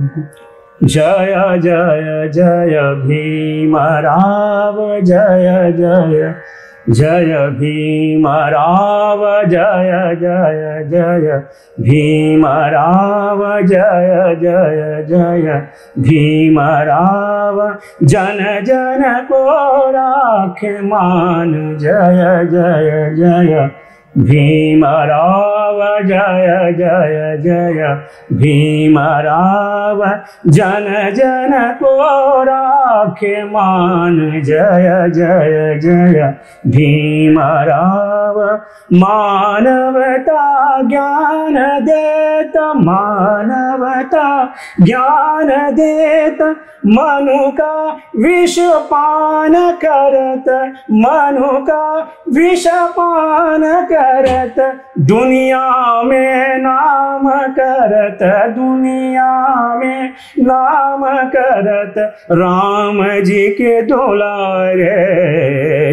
जय जय जय भीमराव जय जय जय भीमराव जय जय जय भीमराव जय जय जय भीमराव जन जन को राखे मान जय जय जय भीमराव जय जय जय भीमराव जन जन को राखे मान जय जय जय भीमराव मानवता ज्ञान देत मानवता ज्ञान देत मनु का विष पान करत मनु का विष पान करत दुनिया में नाम करत दुनिया में नाम करत राम जी के दुलारे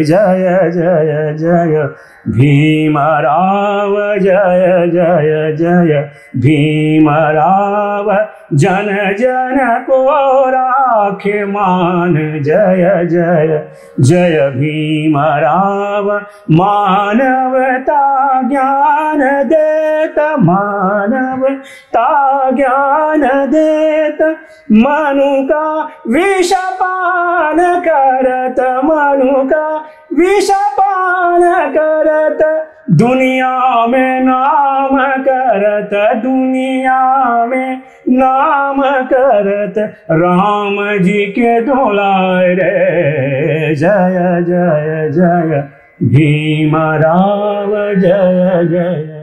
जय जय जय भीमराव जय जय जय भीमराव जन जन को राखे मान जय जय जय भीमराव मानवता ज्ञान देत मानवता ज्ञान देत मनु का विष पान करत मनु का विष पान करत दुनिया में नाम करत दुनिया में नाम करत राम जी के दुलारे जय जय जय भीमराव जय जय।